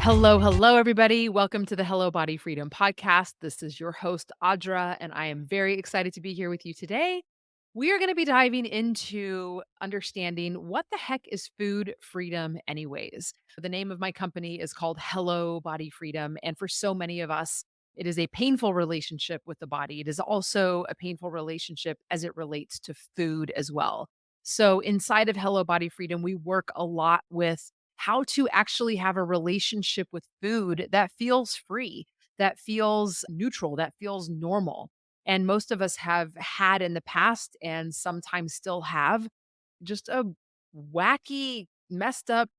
Hello, hello, everybody. Welcome to the Hello Body Freedom Podcast. This is your host, Audra, and I am very excited to be here with you today. We are going to be diving into understanding what the heck is food freedom, anyways. The name of my company is called Hello Body Freedom. And for so many of us, it is a painful relationship with the body. It is also a painful relationship as it relates to food as well. So, inside of Hello Body Freedom, we work a lot with how to actually have a relationship with food that feels free, that feels neutral, that feels normal. And most of us have had in the past and sometimes still have just a wacky, messed up,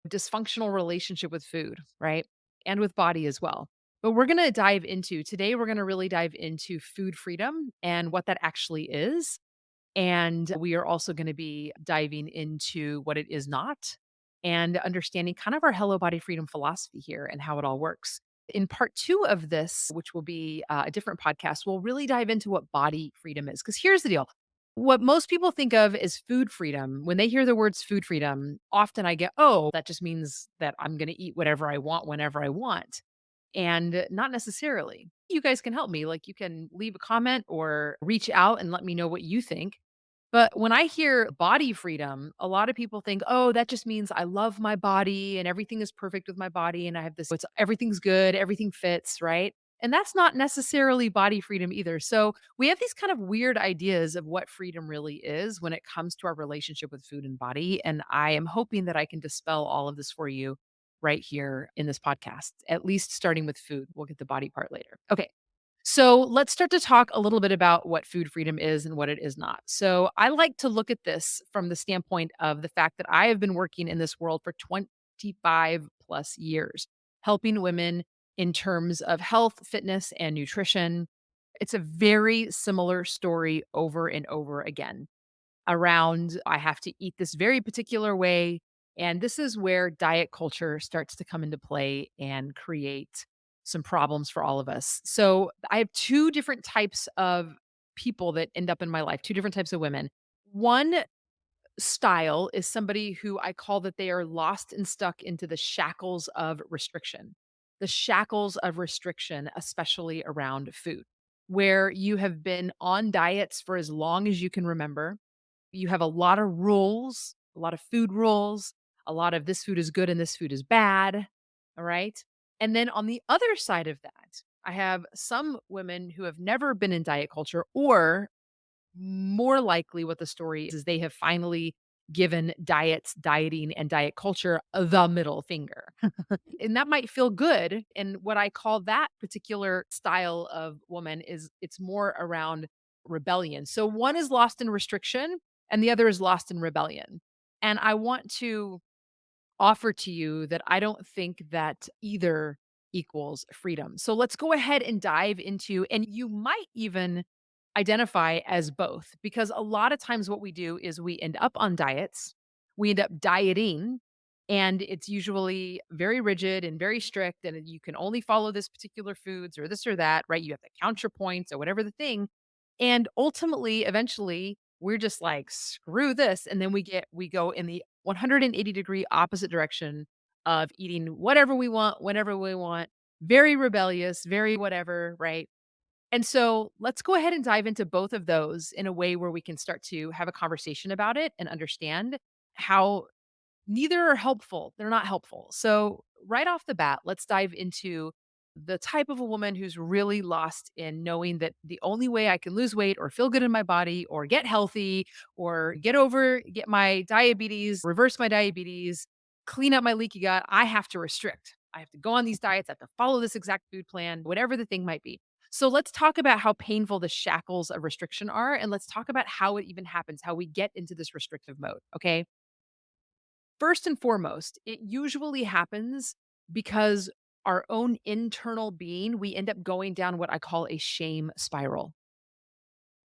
dysfunctional relationship with food, right? And with body as well. But we're going to dive into today, we're going to really dive into food freedom and what that actually is, and we are also going to be diving into what it is not and understanding kind of our Hello Body Freedom philosophy here and how it all works. In part two of this, which will be a different podcast, we'll really dive into what body freedom is. Because here's the deal: what most people think of as food freedom, when they hear the words food freedom, often I get, oh, that just means that I'm going to eat whatever I want whenever I want. And not necessarily. You guys can help me. Like, you can leave a comment or reach out and let me know what you think. But when I hear body freedom, a lot of people think, oh, that just means I love my body and everything is perfect with my body. And I have this, it's, everything's good, everything fits, right? And that's not necessarily body freedom either. So we have these kind of weird ideas of what freedom really is when it comes to our relationship with food and body. And I am hoping that I can dispel all of this for you right here in this podcast, at least starting with food. We'll get the body part later. Okay. So let's start to talk a little bit about what food freedom is and what it is not. So I like to look at this from the standpoint of the fact that I have been working in this world for 25 plus years, helping women in terms of health, fitness, and nutrition. It's a very similar story over and over again around I have to eat this very particular way. And this is where diet culture starts to come into play and create some problems for all of us. So I have two different types of people that end up in my life, two different types of women. One style is somebody who I call that they are lost and stuck into the shackles of restriction. The shackles of restriction, especially around food, where you have been on diets for as long as you can remember. You have a lot of rules, a lot of food rules, a lot of this food is good and this food is bad. All right. And then on the other side of that, I have some women who have never been in diet culture, or more likely what the story is they have finally given diets, dieting, and diet culture the middle finger. And that might feel good. And what I call that particular style of woman is it's more around rebellion. So one is lost in restriction and the other is lost in rebellion. And I want to offer to you that I don't think that either equals freedom. So let's go ahead and dive into, and you might even identify as both, because a lot of times what we do is we end up on diets, we end up dieting, and it's usually very rigid and very strict. And you can only follow this particular foods or this or that, right? You have to count your points or whatever the thing. And ultimately, eventually, we're just like, screw this. And then we go in the 180-degree opposite direction of eating whatever we want, whenever we want, very rebellious, very whatever, right? And so let's go ahead and dive into both of those in a way where we can start to have a conversation about it and understand how neither are helpful. They're not helpful. So, right off the bat, let's dive into the type of a woman who's really lost in knowing that the only way I can lose weight or feel good in my body or get healthy or get my diabetes, reverse my diabetes, clean up my leaky gut, I have to restrict. I have to go on these diets. I have to follow this exact food plan, whatever the thing might be. So let's talk about how painful the shackles of restriction are. And let's talk about how it even happens, how we get into this restrictive mode. Okay. First and foremost, it usually happens because our own internal being, we end up going down what I call a shame spiral.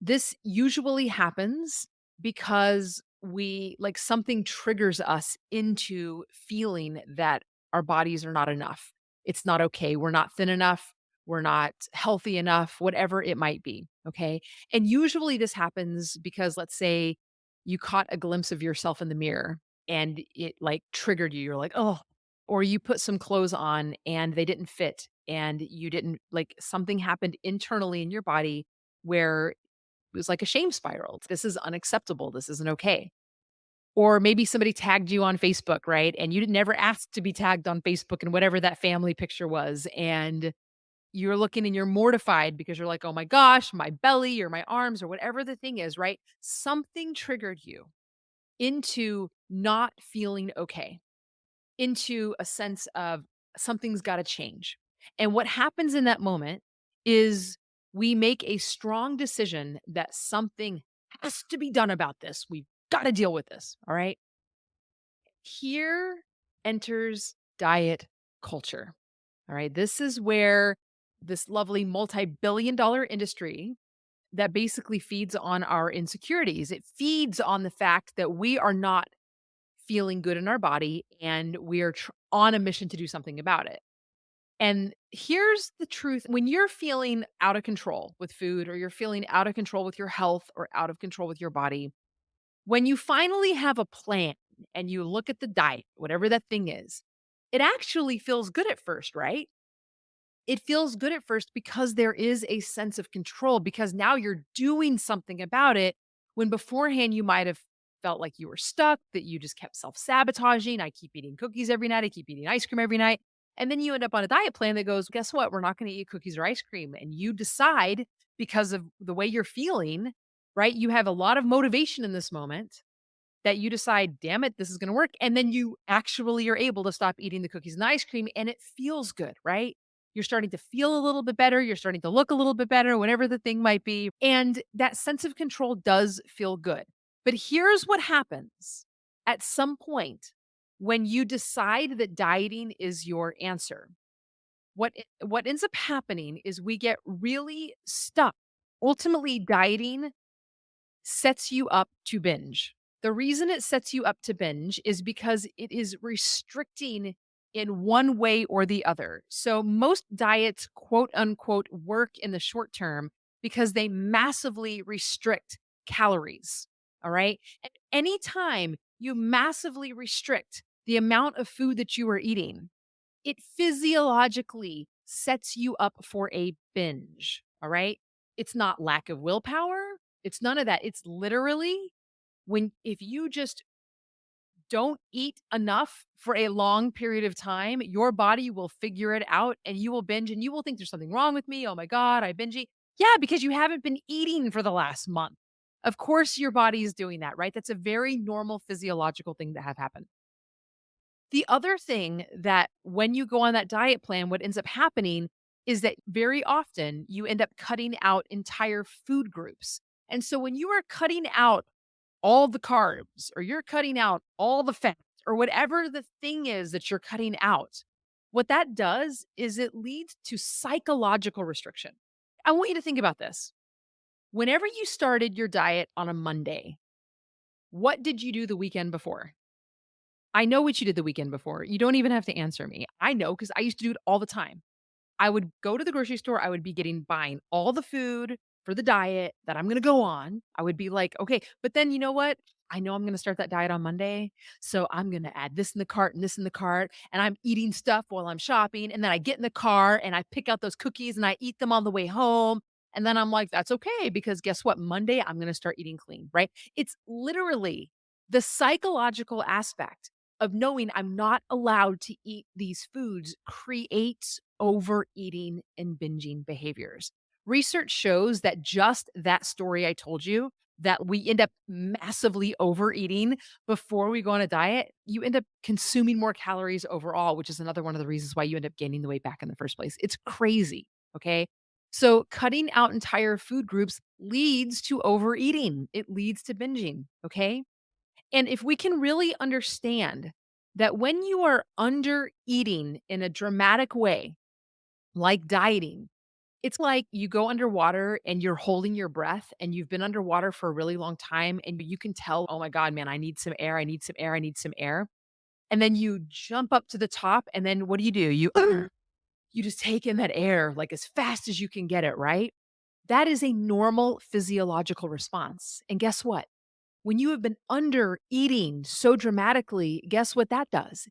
This usually happens because like something triggers us into feeling that our bodies are not enough. It's not okay. We're not thin enough. We're not healthy enough, whatever it might be. Okay. And usually this happens because, let's say, you caught a glimpse of yourself in the mirror and it like triggered you. You're like, oh, or you put some clothes on and they didn't fit and you didn't like something happened internally in your body where it was like a shame spiral. This is unacceptable. This isn't okay. Or maybe somebody tagged you on Facebook, right? And you never asked to be tagged on Facebook and whatever that family picture was. And you're looking and you're mortified because you're like, oh my gosh, my belly or my arms or whatever the thing is, right? Something triggered you into not feeling okay, into a sense of something's got to change. And what happens in that moment is we make a strong decision that something has to be done about this. We've got to deal with this. All right. Here enters diet culture. All right. This is where this lovely multi-billion-dollar industry that basically feeds on our insecurities. It feeds on the fact that we are not feeling good in our body and we are on a mission to do something about it. And here's the truth, when you're feeling out of control with food or you're feeling out of control with your health or out of control with your body, when you finally have a plan and you look at the diet, whatever that thing is, it actually feels good at first, right? It feels good at first because there is a sense of control because now you're doing something about it when beforehand you might have felt like you were stuck, that you just kept self-sabotaging. I keep eating cookies every night. I keep eating ice cream every night. And then you end up on a diet plan that goes, guess what? We're not going to eat cookies or ice cream. And you decide because of the way you're feeling, right? You have a lot of motivation in this moment that you decide, damn it, this is going to work. And then you actually are able to stop eating the cookies and the ice cream and it feels good, right? You're starting to feel a little bit better. You're starting to look a little bit better, whatever the thing might be. And that sense of control does feel good. But here's what happens at some point when you decide that dieting is your answer. What ends up happening is we get really stuck. Ultimately, dieting sets you up to binge. The reason it sets you up to binge is because it is restricting in one way or the other. So most diets, quote unquote, work in the short term because they massively restrict calories. All right. And anytime you massively restrict the amount of food that you are eating, it physiologically sets you up for a binge. All right. It's not lack of willpower. It's none of that. It's literally when if you just don't eat enough for a long period of time, your body will figure it out and you will binge and you will think there's something wrong with me. Oh my God, I binge eat. Yeah, because you haven't been eating for the last month. Of course, your body is doing that, right? That's a very normal physiological thing to have happen. The other thing that when you go on that diet plan, what ends up happening is that very often you end up cutting out entire food groups. And so when you are cutting out all the carbs or you're cutting out all the fat or whatever the thing is that you're cutting out, what that does is it leads to psychological restriction. I want you to think about this. Whenever you started your diet on a Monday, what did you do the weekend before? I know what you did the weekend before. You don't even have to answer me. I know because I used to do it all the time. I would go to the grocery store, I would be buying all the food for the diet that I'm gonna go on. I would be like, "Okay," but then you know what? I know I'm gonna start that diet on Monday, so I'm gonna add this in the cart and this in the cart, and I'm eating stuff while I'm shopping, and then I get in the car and I pick out those cookies and I eat them on the way home, and then I'm like, "That's okay because guess what? Monday, I'm gonna start eating clean," right? It's literally the psychological aspect of knowing I'm not allowed to eat these foods creates overeating and binging behaviors. Research shows that just that story I told you, that we end up massively overeating before we go on a diet, you end up consuming more calories overall, which is another one of the reasons why you end up gaining the weight back in the first place. It's crazy. Okay. So cutting out entire food groups leads to overeating. It leads to binging. Okay. And if we can really understand that when you are under eating in a dramatic way, like dieting, it's like you go underwater and you're holding your breath and you've been underwater for a really long time and you can tell, oh my God, man, I need some air. I need some air. I need some air. And then you jump up to the top. And then what do? You, you just take in that air like as fast as you can get it, right? That is a normal physiological response. And guess what? When you have been under eating so dramatically, guess what that does?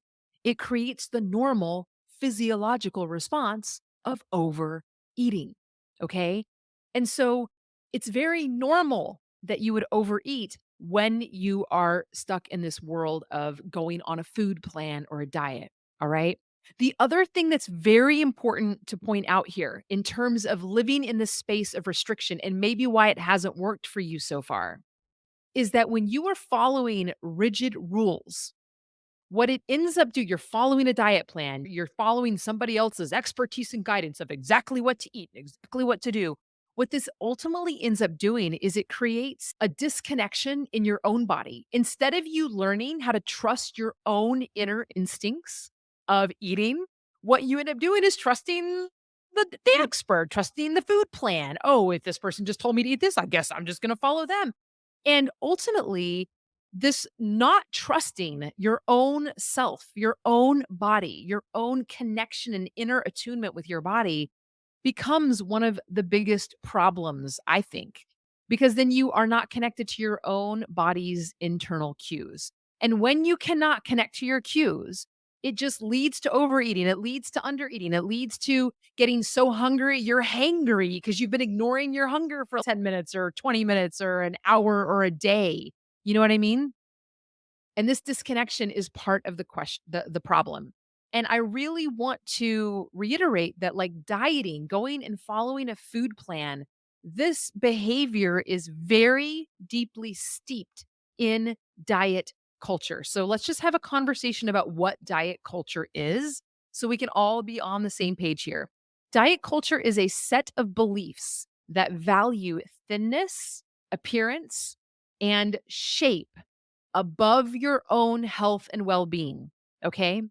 it creates the normal physiological response of overeating. Okay. And so it's very normal that you would overeat when you are stuck in this world of going on a food plan or a diet. All right. The other thing that's very important to point out here in terms of living in this space of restriction and maybe why it hasn't worked for you so far is that when you are following rigid rules, what it ends up doing, you're following a diet plan, you're following somebody else's expertise and guidance of exactly what to eat, exactly what to do. What this ultimately ends up doing is it creates a disconnection in your own body. Instead of you learning how to trust your own inner instincts of eating, what you end up doing is trusting the expert, trusting the food plan. Oh, if this person just told me to eat this, I guess I'm just going to follow them. And ultimately, this not trusting your own self, your own body, your own connection and inner attunement with your body becomes one of the biggest problems, I think, because then you are not connected to your own body's internal cues. And when you cannot connect to your cues, it just leads to overeating. It leads to undereating. It leads to getting so hungry, you're hangry because you've been ignoring your hunger for 10 minutes or 20 minutes or an hour or a day. You know what I mean? And this disconnection is part of the question, the problem. And I really want to reiterate that like dieting, going and following a food plan, this behavior is very deeply steeped in diet culture. So let's just have a conversation about what diet culture is so we can all be on the same page here. Diet culture is a set of beliefs that value thinness, appearance, and shape above your own health and well being. Okay.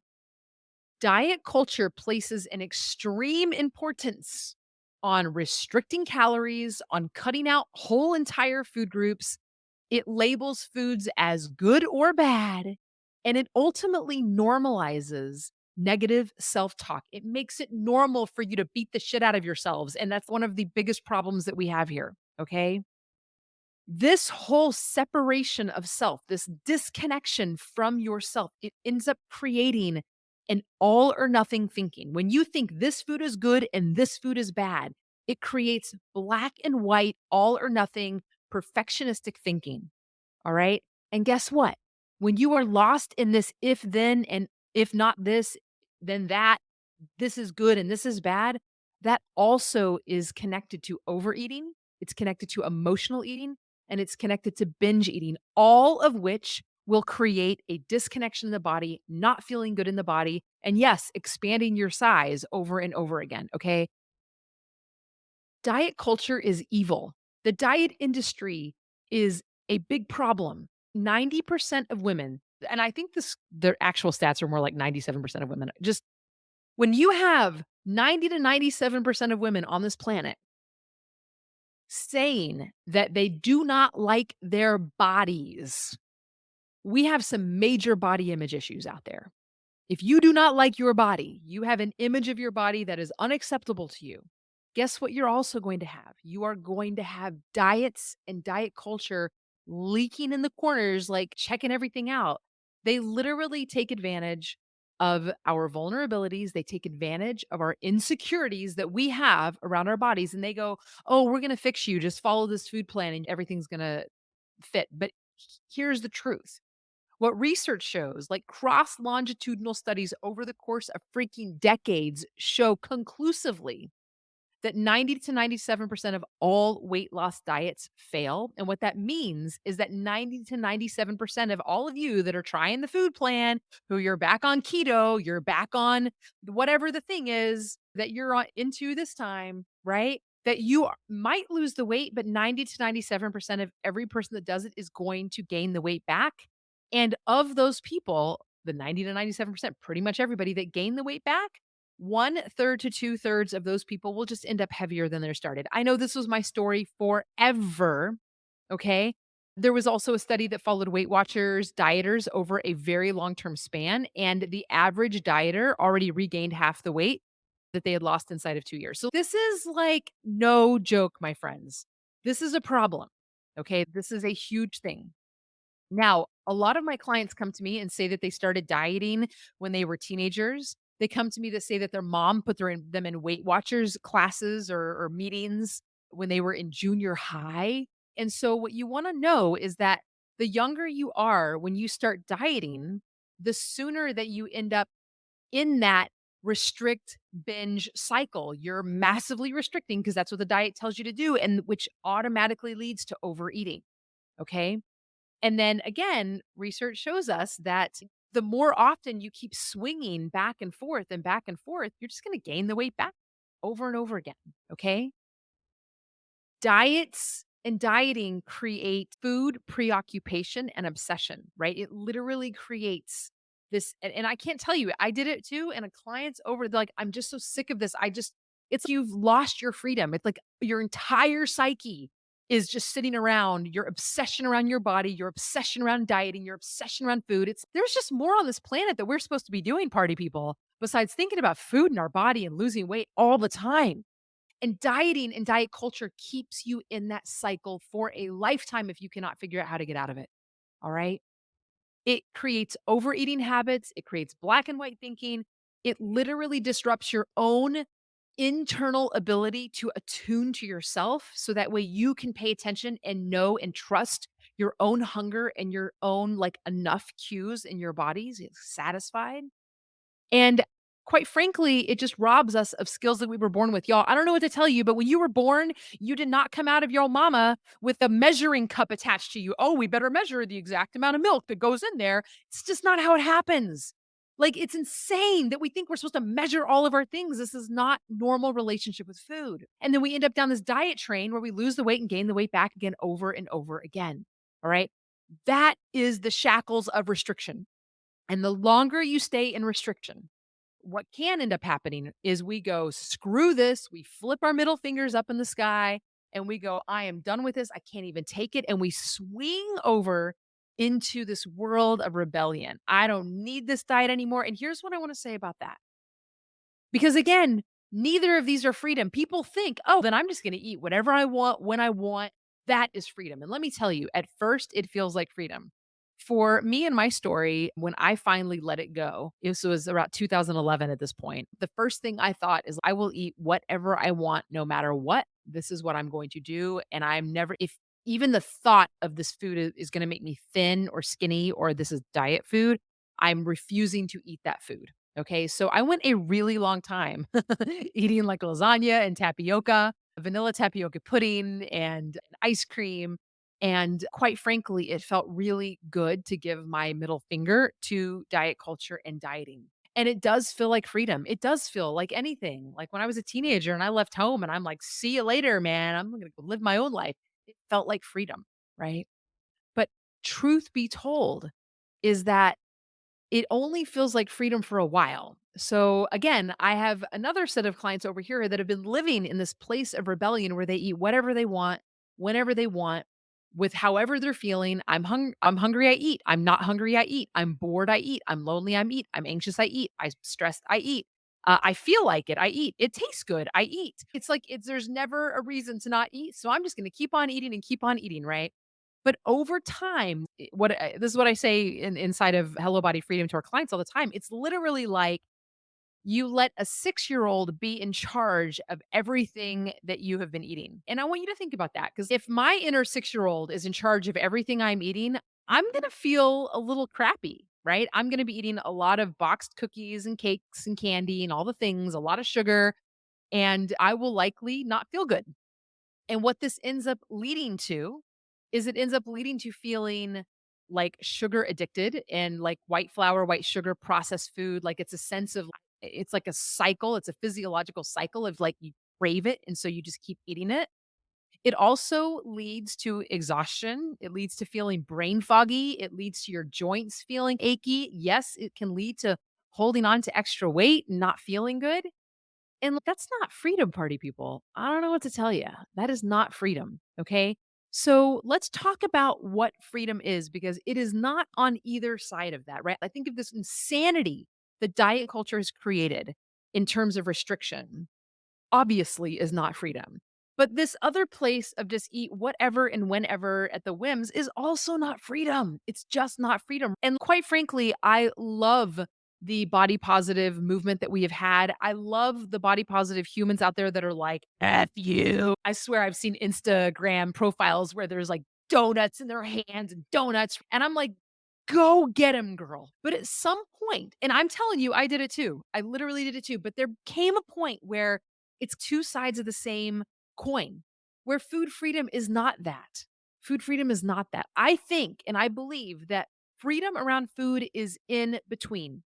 Diet culture places an extreme importance on restricting calories, on cutting out whole entire food groups. It labels foods as good or bad, and it ultimately normalizes negative self talk. It makes it normal for you to beat the shit out of yourselves. And that's one of the biggest problems that we have here. Okay. This whole separation of self, this disconnection from yourself, it ends up creating an all or nothing thinking. When you think this food is good and this food is bad, it creates black and white, all or nothing, perfectionistic thinking. All right. And guess what? When you are lost in this if then and if not this, then that, this is good and this is bad, that also is connected to overeating. It's connected to emotional eating and it's connected to binge eating, all of which will create a disconnection in the body, not feeling good in the body. And yes, expanding your size over and over again. Okay. Diet culture is evil. The diet industry is a big problem. 90% of women, and I think this their actual stats are more like 97% of women. Just when you have 90 to 97% of women on this planet saying that they do not like their bodies, we have some major body image issues out there. If you do not like your body, you have an image of your body that is unacceptable to you. Guess what you're also going to have? You are going to have diets and diet culture leaking in the corners, like checking everything out. They literally take advantage of our vulnerabilities. They take advantage of our insecurities that we have around our bodies. And they go, oh, we're going to fix you. Just follow this food plan and everything's going to fit. But here's the truth, what research shows, like cross longitudinal studies over the course of freaking decades, show conclusively that 90 to 97% of all weight loss diets fail. And what that means is that 90 to 97% of all of you that are trying the food plan, who you're back on keto, you're back on whatever the thing is that you're into this time, right? That you might lose the weight, but 90 to 97% of every person that does it is going to gain the weight back. And of those people, the 90 to 97%, pretty much everybody that gain the weight back, one third to two thirds of those people will just end up heavier than they're started. I know this was my story forever. Okay. There was also a study that followed Weight Watchers dieters over a very long term span, and the average dieter already regained half the weight that they had lost inside of 2 years. So this is like no joke, my friends. This is a problem. Okay. This is a huge thing. Now, a lot of my clients come to me and say that they started dieting when they were teenagers. They come to me to say that their mom put them in Weight Watchers classes or meetings when they were in junior high. And so, what you want to know is that the younger you are when you start dieting, the sooner that you end up in that restrict binge cycle. You're massively restricting because that's what the diet tells you to do, and which automatically leads to overeating. Okay. And then again, research shows us that the more often you keep swinging back and forth, you're just going to gain the weight back over and over again. Okay. Diets and dieting create food preoccupation and obsession, right? It literally creates this. And I can't tell you, I did it too. And a client's over, they're like, I'm just so sick of this. It's like you've lost your freedom. It's like your entire psyche is just sitting around your obsession around your body, your obsession around dieting, your obsession around food. There's just more on this planet that we're supposed to be doing, party people, besides thinking about food in our body and losing weight all the time. And dieting and diet culture keeps you in that cycle for a lifetime if you cannot figure out how to get out of it. All right. It creates overeating habits, it creates black and white thinking. It literally disrupts your own internal ability to attune to yourself so that way you can pay attention and know and trust your own hunger and your own like enough cues in your bodies. It's satisfied. And quite frankly, it just robs us of skills that we were born with. Y'all, I don't know what to tell you, but when you were born, you did not come out of your mama with a measuring cup attached to you. Oh, we better measure the exact amount of milk that goes in there. It's just not how it happens. Like, it's insane that we think we're supposed to measure all of our things. This is not normal relationship with food. And then we end up down this diet train where we lose the weight and gain the weight back again over and over again. All right. That is the shackles of restriction. And the longer you stay in restriction, what can end up happening is we go, screw this. We flip our middle fingers up in the sky and we go, I am done with this. I can't even take it. And we swing over into this world of rebellion. I don't need this diet anymore. And here's what I want to say about that. Because again, neither of these are freedom. People think, oh, then I'm just going to eat whatever I want when I want. That is freedom. And let me tell you, at first, it feels like freedom. For me and my story, when I finally let it go, this was about 2011 at this point. The first thing I thought is, I will eat whatever I want, no matter what. This is what I'm going to do. And I'm never, if even the thought of this food is going to make me thin or skinny, or this is diet food, I'm refusing to eat that food. Okay, so I went a really long time eating like lasagna and tapioca, vanilla tapioca pudding and ice cream. And quite frankly, it felt really good to give my middle finger to diet culture and dieting. And it does feel like freedom. It does feel like anything. Like when I was a teenager and I left home and I'm like, see you later, man. I'm going to go live my own life. It felt like freedom, right? But truth be told, is that it only feels like freedom for a while. So again, I have another set of clients over here that have been living in this place of rebellion where they eat whatever they want, whenever they want, with however they're feeling. I'm hungry, I eat. I'm not hungry, I eat. I'm bored, I eat. I'm lonely, I eat. I'm anxious, I eat. I'm stressed, I eat. I feel like it, I eat. It tastes good, I eat. It's like there's never a reason to not eat. So I'm just going to keep on eating and keep on eating, right? But over time, this is what I say inside of Hello Body Freedom to our clients all the time. It's literally like you let a 6-year-old be in charge of everything that you have been eating. And I want you to think about that, because if my inner 6-year-old is in charge of everything I'm eating, I'm going to feel a little crappy, right? I'm going to be eating a lot of boxed cookies and cakes and candy and all the things, a lot of sugar, and I will likely not feel good. And what this ends up leading to is it ends up leading to feeling like sugar addicted and like white flour, white sugar, processed food. Like it's a sense of, it's like a cycle. It's a physiological cycle of like you crave it. And so you just keep eating it. It also leads to exhaustion. It leads to feeling brain foggy. It leads to your joints feeling achy. Yes, it can lead to holding on to extra weight and not feeling good. And that's not freedom, party people. I don't know what to tell you. That is not freedom. Okay. So let's talk about what freedom is, because it is not on either side of that, right? I think of this insanity that diet culture has created in terms of restriction, obviously is not freedom. But this other place of just eat whatever and whenever at the whims is also not freedom. It's just not freedom. And quite frankly, I love the body positive movement that we have had. I love the body positive humans out there that are like, F you. I swear I've seen Instagram profiles where there's like donuts in their hands and donuts. And I'm like, go get him, girl. But at some point, and I'm telling you, I did it too. I literally did it too. But there came a point where it's two sides of the same coin, where food freedom is not that. Food freedom is not that. I think and I believe that freedom around food is in between.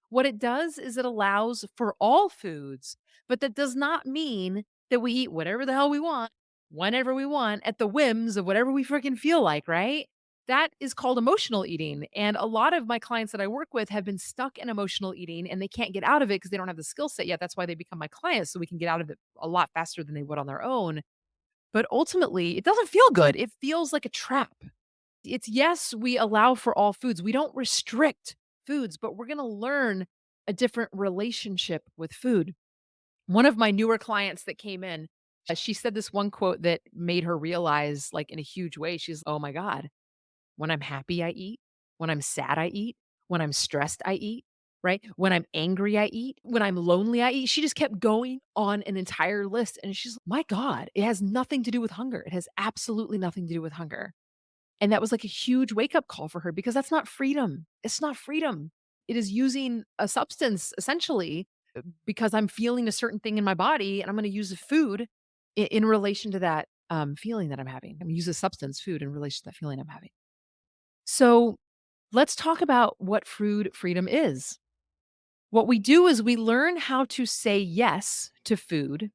What it does is it allows for all foods, but that does not mean that we eat whatever the hell we want, whenever we want, at the whims of whatever we freaking feel like, right? That is called emotional eating. And a lot of my clients that I work with have been stuck in emotional eating and they can't get out of it because they don't have the skill set yet. That's why they become my clients. So we can get out of it a lot faster than they would on their own. But ultimately, it doesn't feel good. It feels like a trap. It's yes, we allow for all foods. We don't restrict foods, but we're going to learn a different relationship with food. One of my newer clients that came in, she said this one quote that made her realize, like in a huge way, she's, oh my God, when I'm happy, I eat. When I'm sad, I eat. When I'm stressed, I eat. Right. When I'm angry, I eat. When I'm lonely, I eat. She just kept going on an entire list. And she's, my God, it has nothing to do with hunger. It has absolutely nothing to do with hunger. And that was like a huge wake up call for her because that's not freedom. It's not freedom. It is using a substance essentially because I'm feeling a certain thing in my body and I'm going to use a food in relation to that feeling that I'm having. I'm going to use a substance, food, in relation to that feeling I'm having. So let's talk about what food freedom is. What we do is we learn how to say yes to food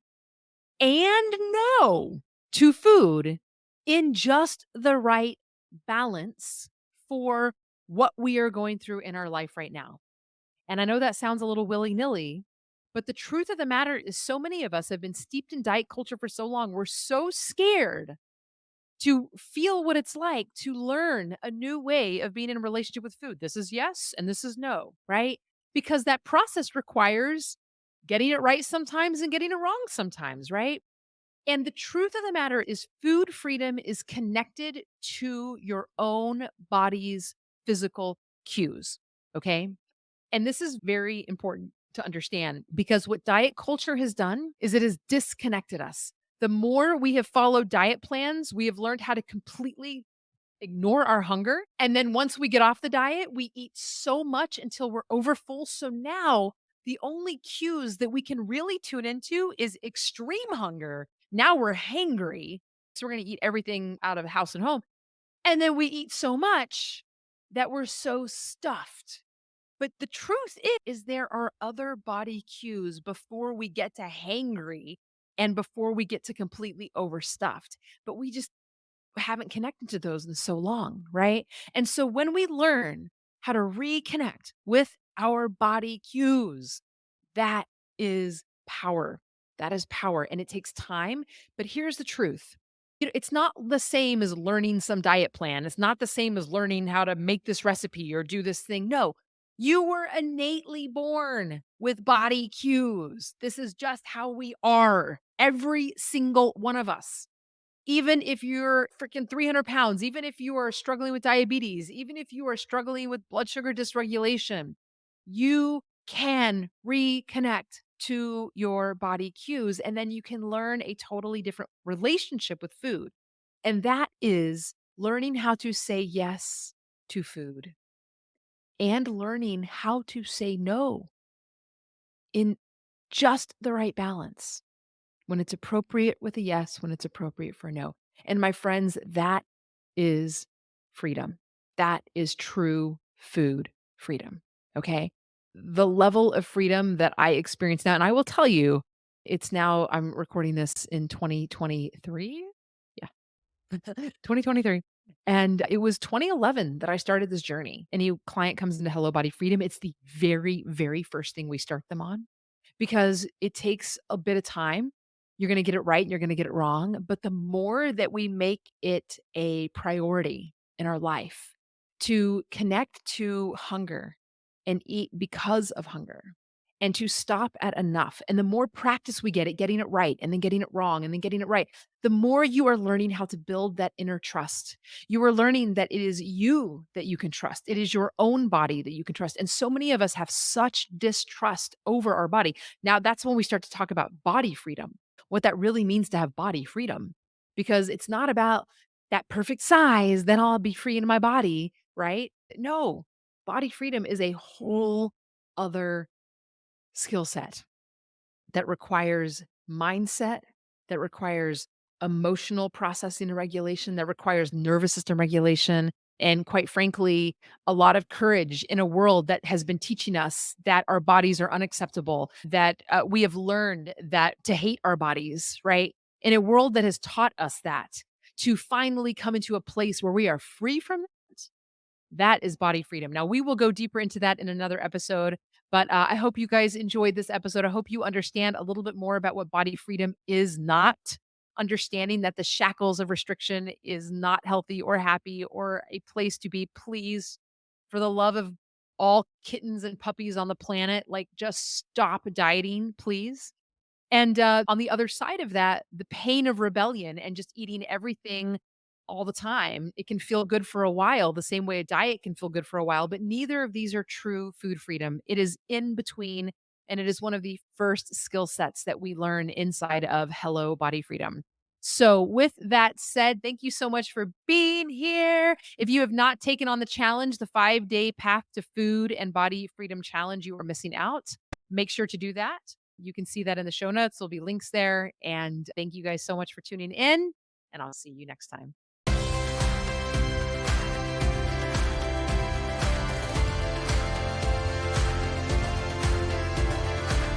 and no to food in just the right balance for what we are going through in our life right now. And I know that sounds a little willy nilly, but the truth of the matter is so many of us have been steeped in diet culture for so long. We're so scared to feel what it's like to learn a new way of being in a relationship with food. This is yes and this is no, right? Because that process requires getting it right sometimes and getting it wrong sometimes, right? And the truth of the matter is, food freedom is connected to your own body's physical cues. Okay. And this is very important to understand because what diet culture has done is it has disconnected us. The more we have followed diet plans, we have learned how to completely ignore our hunger. And then once we get off the diet, we eat so much until we're overfull. So now the only cues that we can really tune into is extreme hunger. Now we're hangry. So we're going to eat everything out of house and home. And then we eat so much that we're so stuffed. But the truth is there are other body cues before we get to hangry and before we get to completely overstuffed. But we just haven't connected to those in so long, right? And so when we learn how to reconnect with our body cues, that is power. That is power. And it takes time. But here's the truth. It's not the same as learning some diet plan. It's not the same as learning how to make this recipe or do this thing. No, you were innately born with body cues. This is just how we are, every single one of us. Even if you're freaking 300 pounds, even if you are struggling with diabetes, even if you are struggling with blood sugar dysregulation, you can reconnect to your body cues and then you can learn a totally different relationship with food. And that is learning how to say yes to food and learning how to say no in just the right balance. When it's appropriate with a yes, when it's appropriate for a no. And my friends, that is freedom. That is true food freedom. Okay. The level of freedom that I experience now, and I will tell you, it's now, I'm recording this in 2023. Yeah. 2023. And it was 2011 that I started this journey. A new client comes into Hello Body Freedom. It's the very, very first thing we start them on because it takes a bit of time. You're going to get it right and you're going to get it wrong. But the more that we make it a priority in our life to connect to hunger and eat because of hunger and to stop at enough. And the more practice we get at getting it right and then getting it wrong and then getting it right, the more you are learning how to build that inner trust. You are learning that it is you that you can trust. It is your own body that you can trust. And so many of us have such distrust over our body. Now, that's when we start to talk about body freedom, what that really means to have body freedom, because it's not about that perfect size, then I'll be free in my body, right? No, body freedom is a whole other skill set that requires mindset, that requires emotional processing and regulation, that requires nervous system regulation, and quite frankly, a lot of courage in a world that has been teaching us that our bodies are unacceptable, that we have learned that to hate our bodies, right? In a world that has taught us that, to finally come into a place where we are free from that, that is body freedom. Now, we will go deeper into that in another episode, but I hope you guys enjoyed this episode. I hope you understand a little bit more about what body freedom is not, understanding that the shackles of restriction is not healthy or happy or a place to be. Please, for the love of all kittens and puppies on the planet, like just stop dieting, please. And, on the other side of that, the pain of rebellion and just eating everything all the time, it can feel good for a while, the same way a diet can feel good for a while, but neither of these are true food freedom. It is in between, and it is one of the first skill sets that we learn inside of Hello Body Freedom. So, with that said, thank you so much for being here. If you have not taken on the challenge, the 5-day Path to Food and Body Freedom Challenge, you are missing out. Make sure to do that. You can see that in the show notes. There'll be links there. And thank you guys so much for tuning in, and I'll see you next time.